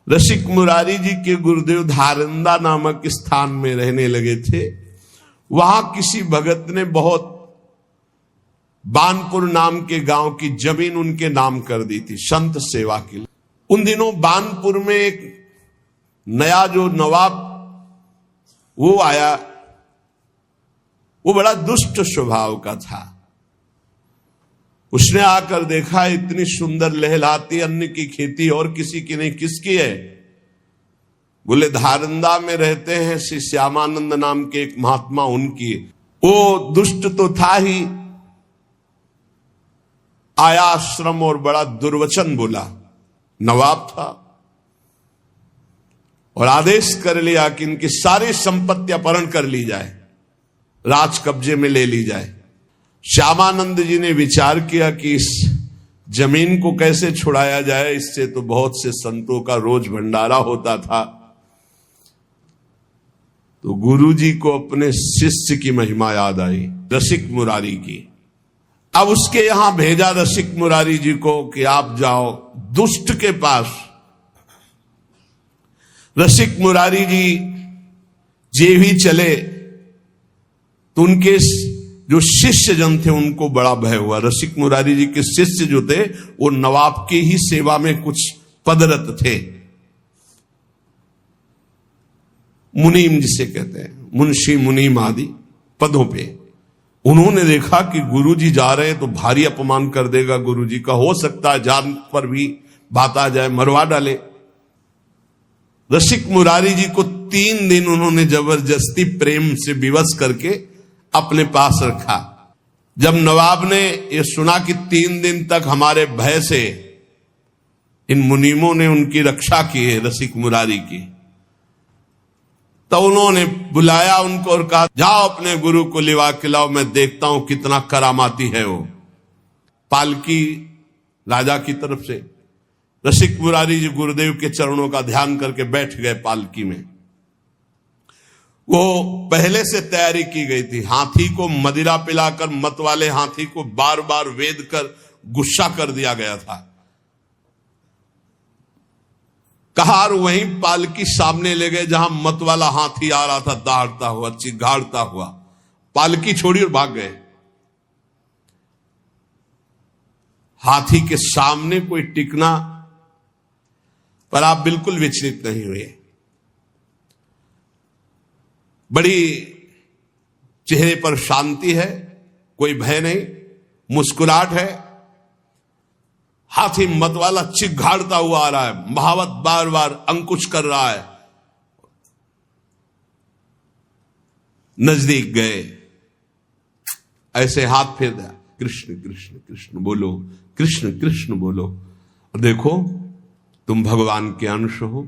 रसिक मुरारी जी के गुरुदेव धारंदा नामक स्थान में रहने लगे थे। वहां किसी भगत ने बहुत बानपुर नाम के गांव की जमीन उनके नाम कर दी थी संत सेवा के लिए। उन दिनों बानपुर में एक नया जो नवाब वो आया, वो बड़ा दुष्ट स्वभाव का था। उसने आकर देखा इतनी सुंदर लहलाती अन्न की खेती और किसी की नहीं, किसकी है? बोले धारंदा में रहते हैं श्री श्यामानंद नाम के एक महात्मा, उनकी। वो दुष्ट तो था ही, आया आश्रम और बड़ा दुर्वचन बोला। नवाब था और आदेश कर लिया कि इनकी सारी संपत्ति अपहरण कर ली जाए, राज कब्जे में ले ली जाए। श्यामानंद जी ने विचार किया कि इस जमीन को कैसे छुड़ाया जाए, इससे तो बहुत से संतों का रोज भंडारा होता था। तो गुरु जी को अपने शिष्य की महिमा याद आई, रसिक मुरारी की। अब उसके यहां भेजा रसिक मुरारी जी को कि आप जाओ दुष्ट के पास। रसिक मुरारी जी जे भी चले तो उनके जो शिष्य जन थे उनको बड़ा भय हुआ। रसिक मुरारी जी के शिष्य जो थे वो नवाब की ही सेवा में कुछ पदरत थे, मुनीम जिसे कहते हैं, मुंशी मुनीम आदि पदों पे। उन्होंने देखा कि गुरुजी जा रहे हैं तो भारी अपमान कर देगा गुरुजी का, हो सकता है जान पर भी बात आ जाए, मरवा डाले। रसिक मुरारी जी को 3 दिन उन्होंने जबरदस्ती प्रेम से विवश करके अपने पास रखा। जब नवाब ने यह सुना कि 3 दिन तक हमारे भय से इन मुनीमों ने उनकी रक्षा की है रसिक मुरारी की, तो उन्होंने बुलाया उनको और कहा जाओ अपने गुरु को लिवा के लाओ, मैं देखता हूं कितना करामाती है वो। पालकी राजा की तरफ से रसिक मुरारी जी गुरुदेव के चरणों का ध्यान करके बैठ गए पालकी में। वो पहले से तैयारी की गई थी। हाथी को मदिरा पिलाकर मत वाले हाथी को बार बार वेद कर गुस्सा कर दिया गया था। कहार वहीं पालकी सामने ले गए जहां मत वाला हाथी आ रहा था, दहाड़ता हुआ, चिघाड़ता हुआ। पालकी छोड़ी और भाग गए। हाथी के सामने कोई टिकना, पर आप बिल्कुल विचलित नहीं हुए। बड़ी चेहरे पर शांति है, कोई भय नहीं, मुस्कुराहट है। हाथी मतवाला चिघाड़ता हुआ आ रहा है, महावत बार बार अंकुश कर रहा है। नजदीक गए, ऐसे हाथ फेर दिया, कृष्ण कृष्ण कृष्ण बोलो, कृष्ण कृष्ण बोलो। और देखो तुम भगवान के अंश हो,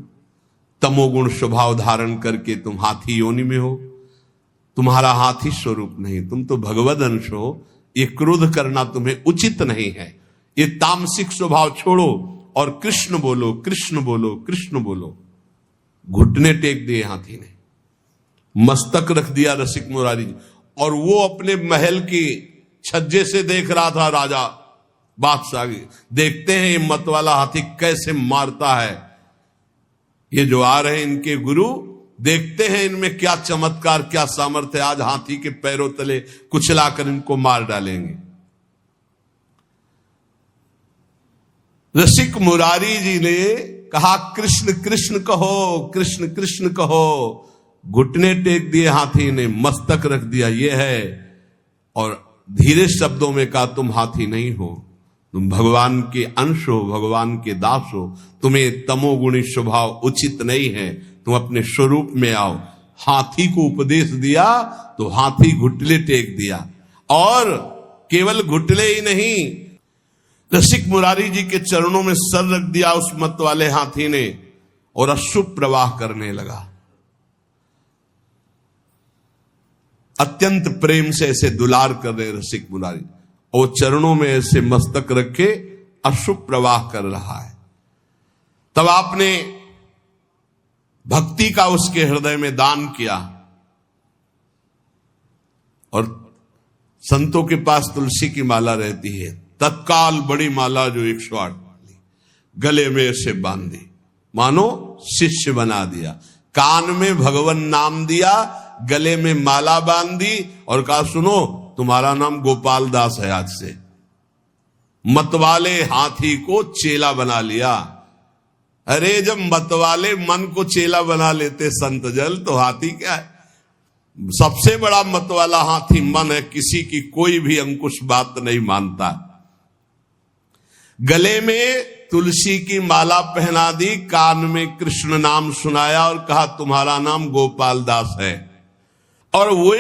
तमोगुण स्वभाव धारण करके तुम हाथी योनि में हो। तुम्हारा हाथी स्वरूप नहीं, तुम तो भगवद अंश हो। ये क्रोध करना तुम्हें उचित नहीं है। ये तामसिक स्वभाव छोड़ो और कृष्ण बोलो, कृष्ण बोलो, कृष्ण बोलो। घुटने टेक दिए हाथी ने, मस्तक रख दिया रसिक मुरारी जी। और वो अपने महल की छज्जे से देख रहा था राजा बादशाह। देखते हैं ये मत वाला हाथी कैसे मारता है। ये जो आ रहे हैं इनके गुरु, देखते हैं इनमें क्या चमत्कार, क्या सामर्थ्य। आज हाथी के पैरों तले कुचलाकर इनको मार डालेंगे। रसिक मुरारी जी ने कहा कृष्ण कृष्ण कहो, कृष्ण कृष्ण कहो। घुटने टेक दिए हाथी ने, मस्तक रख दिया, ये है। और धीरे शब्दों में कहा तुम हाथी नहीं हो, तुम भगवान के अंश हो, भगवान के दास हो। तुम्हें तमोगुणी स्वभाव उचित नहीं है, तुम अपने स्वरूप में आओ। हाथी को उपदेश दिया तो हाथी घुटले टेक दिया। और केवल घुटले ही नहीं, रसिक मुरारी जी के चरणों में सर रख दिया उस मत वाले हाथी ने, और अश्रु प्रवाह करने लगा। अत्यंत प्रेम से ऐसे दुलार कर रहे रसिक मुरारी, और चरणों में ऐसे मस्तक रखे अश्रु प्रवाह कर रहा है। तब आपने भक्ति का उसके हृदय में दान किया। और संतों के पास तुलसी की माला रहती है, तत्काल बड़ी माला जो 108 वाली गले में ऐसे बांधी, मानो शिष्य बना दिया। कान में भगवान नाम दिया, गले में माला बांध दी और कहा सुनो तुम्हारा नाम गोपाल दास है आज से। मतवाले हाथी को चेला बना लिया। अरे जब मतवाले मन को चेला बना लेते संत जल, तो हाथी क्या है? सबसे बड़ा मतवाला हाथी मन है, किसी की कोई भी अंकुश बात नहीं मानता। गले में तुलसी की माला पहना दी, कान में कृष्ण नाम सुनाया और कहा तुम्हारा नाम गोपाल दास है। और वो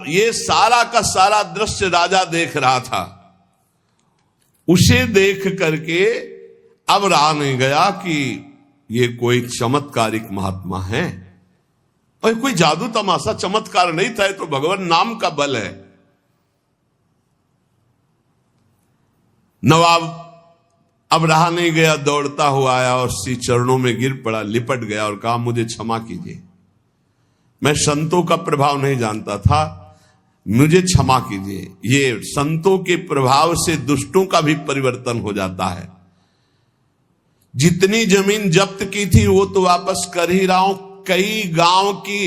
ये सारा का सारा दृश्य राजा देख रहा था। उसे देख करके अब रहा नहीं गया कि ये कोई चमत्कारिक महात्मा है, और कोई जादू तमाशा चमत्कार नहीं था, तो भगवान नाम का बल है। नवाब अब रहा नहीं गया, दौड़ता हुआ आया और श्री चरणों में गिर पड़ा, लिपट गया और कहा मुझे क्षमा कीजिए, मैं संतों का प्रभाव नहीं जानता था, मुझे क्षमा कीजिए। ये संतों के प्रभाव से दुष्टों का भी परिवर्तन हो जाता है। जितनी जमीन जब्त की थी वो तो वापस कर ही रहा हूं, कई गांव की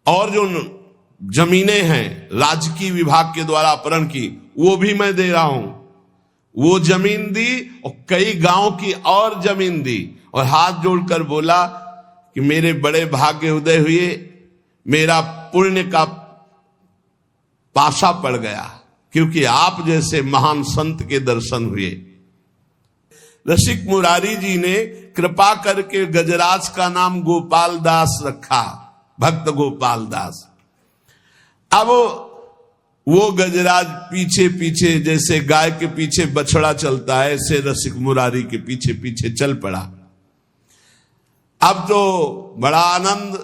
और जो जमीनें हैं राजकीय विभाग के द्वारा अपहरण की, वो भी मैं दे रहा हूं। वो जमीन दी और कई गांव की और जमीन दी, और हाथ जोड़कर बोला कि मेरे बड़े भाग्य उदय हुए, मेरा पुण्य का पाशा पड़ गया, क्योंकि आप जैसे महान संत के दर्शन हुए। रसिक मुरारी जी ने कृपा करके गजराज का नाम गोपाल दास रखा, भक्त गोपाल दास। अब वो गजराज पीछे पीछे जैसे गाय के पीछे बछड़ा चलता है, ऐसे रसिक मुरारी के पीछे पीछे चल पड़ा। अब तो बड़ा आनंद,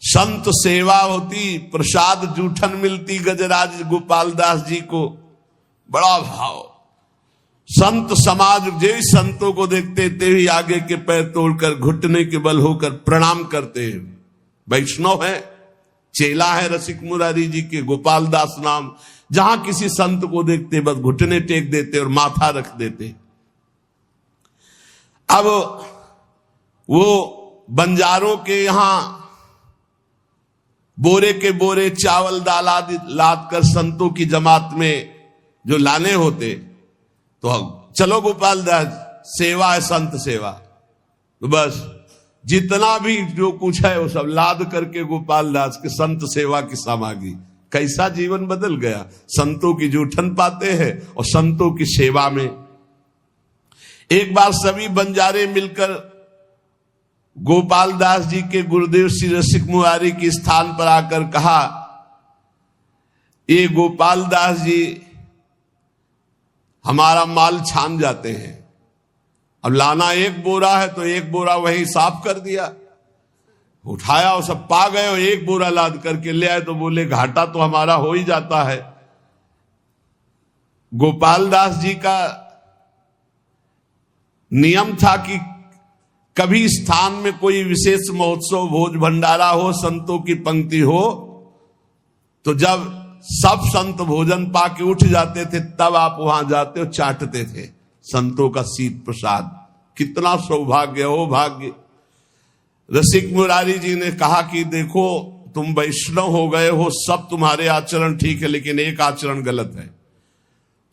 संत सेवा होती, प्रसाद जूठन मिलती गजराज गोपाल दास जी को, बड़ा भाव। संत समाज जे संतों को देखते ते ही आगे के पैर तोड़कर घुटने के बल होकर प्रणाम करते हैं। वैष्णव है, चेला है रसिक मुरारी जी के, गोपाल दास नाम। जहां किसी संत को देखते बस घुटने टेक देते और माथा रख देते। अब वो बंजारों के यहां बोरे के बोरे चावल दाल आदि लाद कर संतों की जमात में जो लाने होते, तो चलो गोपाल दास सेवा है, संत सेवा, तो बस जितना भी जो कुछ है वो सब लाद करके गोपाल दास के संत सेवा की सामग्री। कैसा जीवन बदल गया, संतों की जूठन पाते हैं और संतों की सेवा में। एक बार सभी बंजारे मिलकर गोपाल दास जी के गुरुदेव श्री रसिक मुरारी के स्थान पर आकर कहा, ये गोपाल दास जी हमारा माल छान जाते हैं, अब लाना एक बोरा है तो एक बोरा वही साफ कर दिया, उठाया और सब पा गए और एक बोरा लाद करके ले आए, तो बोले घाटा तो हमारा हो ही जाता है। गोपाल दास जी का नियम था कि कभी स्थान में कोई विशेष महोत्सव, भोज भंडारा हो, संतों की पंक्ति हो, तो जब सब संत भोजन पाके उठ जाते थे तब आप वहां जाते और चाटते थे संतों का शीत प्रसाद। कितना सौभाग्य हो, भाग्य। रसिक मुरारी जी ने कहा कि देखो तुम वैष्णव हो गए हो, सब तुम्हारे आचरण ठीक है, लेकिन एक आचरण गलत है।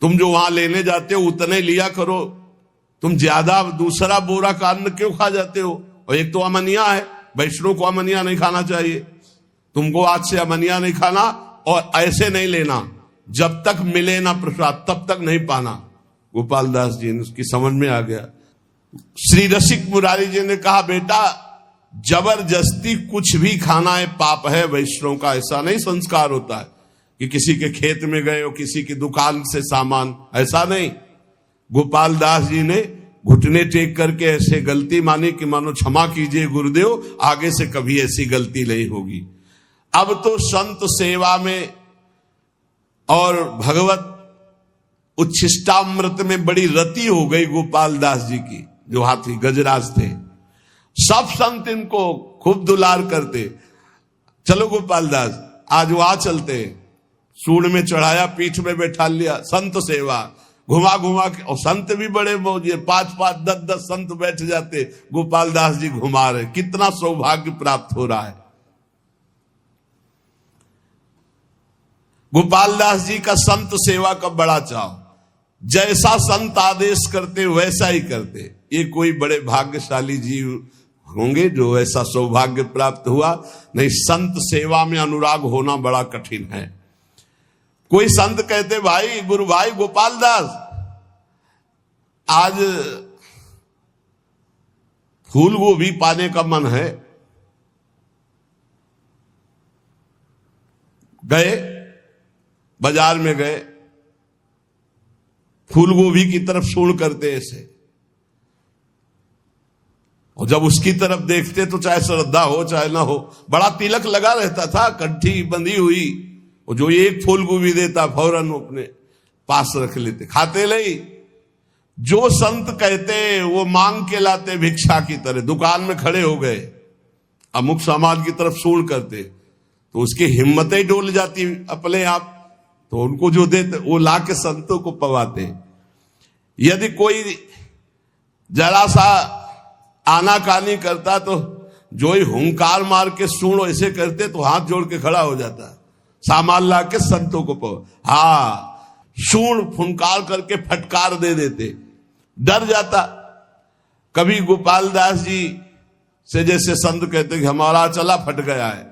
तुम जो वहां लेने जाते हो उतने लिया करो, तुम ज्यादा दूसरा बोरा का अन्न क्यों खा जाते हो? और एक तो अमनिया है, वैष्णव को अमनिया नहीं खाना चाहिए। तुमको आज से अमनिया नहीं खाना और ऐसे नहीं लेना, जब तक मिले ना प्रसाद तब तक नहीं पाना। गोपाल दास जी ने उसकी समझ में आ गया। श्री रसिक मुरारी जी ने कहा, बेटा जबरदस्ती कुछ भी खाना है पाप है, वैष्णव का ऐसा नहीं संस्कार होता है कि किसी के खेत में गए हो, किसी की दुकान से सामान, ऐसा नहीं। गोपाल दास जी ने घुटने टेक करके ऐसे गलती मानी कि मानो क्षमा कीजिए गुरुदेव, आगे से कभी ऐसी गलती नहीं होगी। अब तो संत सेवा में और भगवत उच्छिष्टामृत में बड़ी रति हो गई गोपाल दास जी की, जो हाथी गजराज थे। सब संत इनको खूब दुलार करते। चलो गोपाल दास आज वहां चलते, सूंड में चढ़ाया, पीठ में बैठा लिया, संत सेवा। घुमा घुमा के, और संत भी बड़े मौजे, 5-5, 10-10 संत बैठ जाते, गोपाल दास जी घुमा रहे। कितना सौभाग्य प्राप्त हो रहा है। गोपाल दास जी का संत सेवा का बड़ा चाव, जैसा संत आदेश करते वैसा ही करते। ये कोई बड़े भाग्यशाली जीव होंगे जो ऐसा सौभाग्य प्राप्त हुआ। नहीं, संत सेवा में अनुराग होना बड़ा कठिन है। कोई संत कहते, भाई गुरु भाई गोपाल दास, आज फूल गोभी पाने का मन है। गए, बाजार में गए, फूल गोभी की तरफ सूंड करते ऐसे, और जब उसकी तरफ देखते तो चाहे श्रद्धा हो चाहे ना हो, बड़ा तिलक लगा रहता था, कंठी बंधी हुई, और जो एक फूल गोभी देता फौरन अपने पास रख लेते, खाते नहीं। जो संत कहते वो मांग के लाते भिक्षा की तरह। दुकान में खड़े हो गए, अमुक समाज की तरफ सूंड करते, तो उसकी हिम्मतें डोल जाती अपने आप, तो उनको जो देते वो ला के संतों को पवाते। यदि कोई जरा सा आनाकानी करता तो जो ही हुंकार मार के सूंड ऐसे करते तो हाथ जोड़ के खड़ा हो जाता, सामान ला के संतों को पवा। हाँ, सूंड फुंकार करके फटकार दे देते, डर जाता। कभी गोपाल दास जी से जैसे संत कहते कि हमारा चला फट गया है,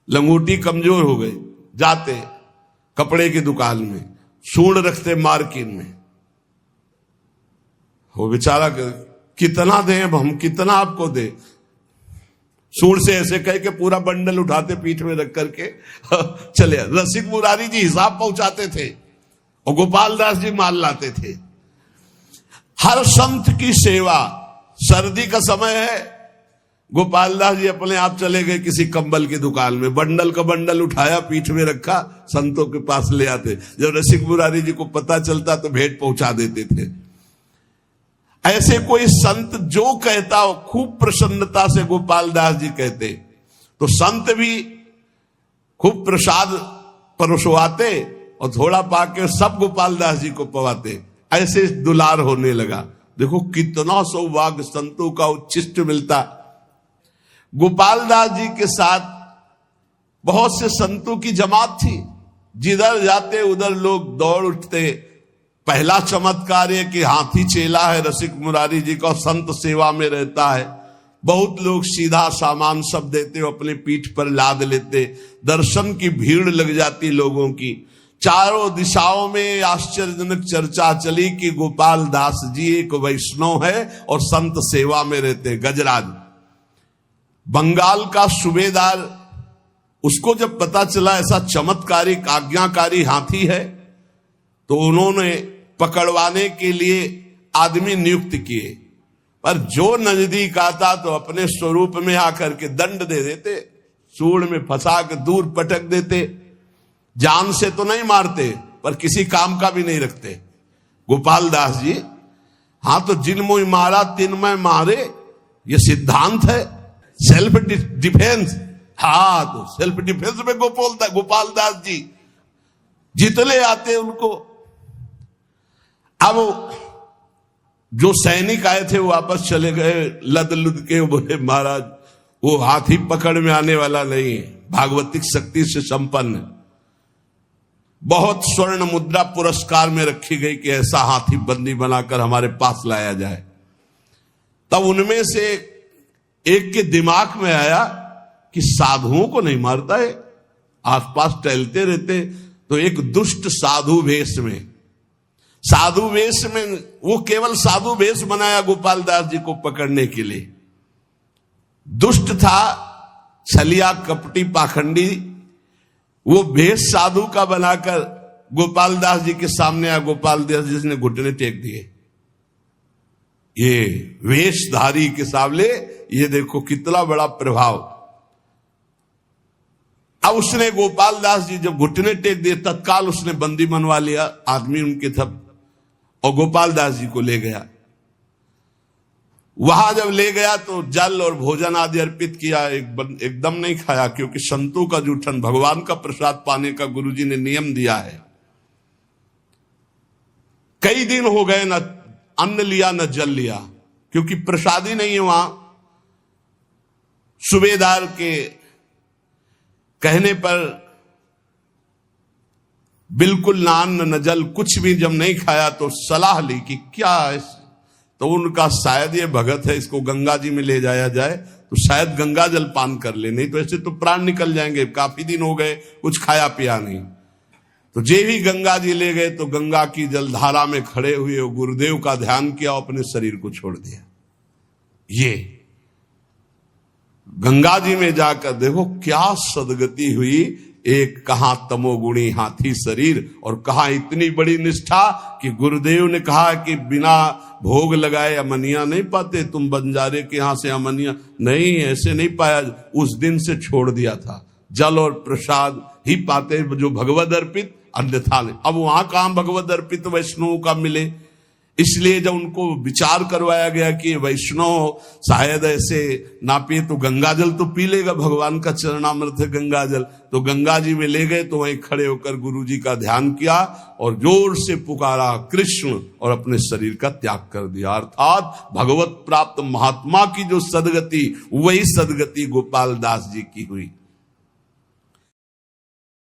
लंगोटी कमजोर हो गई, जाते कपड़े की दुकान में सूंड रखते मार्किन में। वो बेचारा कितना दें, अब हम कितना आपको दे, सूंड से ऐसे कह के पूरा बंडल उठाते पीठ में रख करके चले। रसिक मुरारी जी हिसाब पहुंचाते थे और गोपाल दास जी माल लाते थे। हर संत की सेवा। सर्दी का समय है, गोपाल दास जी अपने आप चले गए किसी कंबल की दुकान में, बंडल का बंडल उठाया, पीठ में रखा, संतों के पास ले आते। जब रसिक मुरारी जी को पता चलता तो भेंट पहुंचा देते थे। ऐसे कोई संत जो कहता हो, खूब प्रसन्नता से गोपाल दास जी कहते, तो संत भी खूब प्रसाद परोसवाते और थोड़ा पाके सब गोपाल दास जी को पवाते। ऐसे दुलार होने लगा। देखो कितना सौभाग्य संतों का उच्छिष्ट मिलता। गोपाल दास जी के साथ बहुत से संतों की जमात थी, जिधर जाते उधर लोग दौड़ उठते। पहला चमत्कार है कि हाथी चेला है रसिक मुरारी जी का, संत सेवा में रहता है। बहुत लोग सीधा सामान सब देते हो, अपने पीठ पर लाद लेते। दर्शन की भीड़ लग जाती लोगों की। चारों दिशाओं में आश्चर्यजनक चर्चा चली कि गोपाल दास जी एक वैष्णव है और संत सेवा में रहते। गजराज बंगाल का सूबेदार, उसको जब पता चला ऐसा चमत्कारिक आज्ञाकारी हाथी है, तो उन्होंने पकड़वाने के लिए आदमी नियुक्त किए। पर जो नजदीक आता तो अपने स्वरूप में आकर के दंड दे देते, सूंड में फंसा के दूर पटक देते। जान से तो नहीं मारते, पर किसी काम का भी नहीं रखते। गोपाल दास जी, हाँ, तो जिन मुझ मारा तिन मैं मारे, ये सिद्धांत है, सेल्फ डिफेंस। हाँ, तो सेल्फ डिफेंस में गोपाल दास जी जितने आते उनको। अब जो सैनिक आए थे वो वापस चले गए लद लुद के, बोले महाराज वो हाथी पकड़ में आने वाला नहीं है, भागवतिक शक्ति से संपन्न। बहुत स्वर्ण मुद्रा पुरस्कार में रखी गई कि ऐसा हाथी बंदी बनाकर हमारे पास लाया जाए। तब उनमें से एक के दिमाग में आया कि साधुओं को नहीं मारता है, आसपास टहलते रहते। तो एक दुष्ट साधु वेश में, वो केवल साधु वेश बनाया गोपाल दास जी को पकड़ने के लिए। दुष्ट था, छलिया, कपटी, पाखंडी। वो भेष साधु का बनाकर गोपाल दास जी के सामने आया। गोपाल दास जी ने घुटने टेक दिए। ये वेशधारी के सामने, ये देखो कितना बड़ा प्रभाव। अब उसने, गोपाल दास जी जब घुटने टेक दिए, तत्काल उसने बंदी बनवा लिया आदमी उनके सब, और गोपाल दास जी को ले गया। वहां जब ले गया तो जल और भोजन आदि अर्पित किया। एकदम नहीं खाया, क्योंकि संतों का जूठन, भगवान का प्रसाद पाने का गुरुजी ने नियम दिया है। कई दिन हो गए, न अन्न लिया न जल लिया, क्योंकि प्रसादी नहीं है वहां। सूबेदार के कहने पर बिल्कुल ना अन्न न जल, कुछ भी जब नहीं खाया तो सलाह ली कि क्या है, तो उनका शायद ये भगत है, इसको गंगा जी में ले जाया जाए तो शायद गंगा जल पान कर ले, नहीं तो ऐसे तो प्राण निकल जाएंगे, काफी दिन हो गए कुछ खाया पिया नहीं। तो जे भी गंगा जी ले गए तो गंगा की जलधारा में खड़े हुए और गुरुदेव का ध्यान किया, अपने शरीर को छोड़ दिया। ये गंगा जी में जाकर देखो क्या सदगति हुई। एक कहां तमोगुणी हाथी शरीर और कहां इतनी बड़ी निष्ठा कि गुरुदेव ने कहा कि बिना भोग लगाए अमनिया नहीं पाते, तुम बंजारे के यहां से अमनिया नहीं, ऐसे नहीं पाया। उस दिन से छोड़ दिया था, जल और प्रसाद ही पाते जो भगवद अर्पित, अन्यथा नहीं। अब वहां कहां भगवद अर्पित वैष्णव का मिले, इसलिए जब उनको विचार करवाया गया कि वैष्णव शायद ऐसे ना पिए तो गंगा जल तो पी लेगा, भगवान का चरणामृत है गंगा जल, तो गंगा जी में ले गए। तो वहीं खड़े होकर गुरु जी का ध्यान किया और जोर से पुकारा कृष्ण, और अपने शरीर का त्याग कर दिया। अर्थात भगवत प्राप्त महात्मा की जो सदगति, वही सदगति गोपाल दास जी की हुई।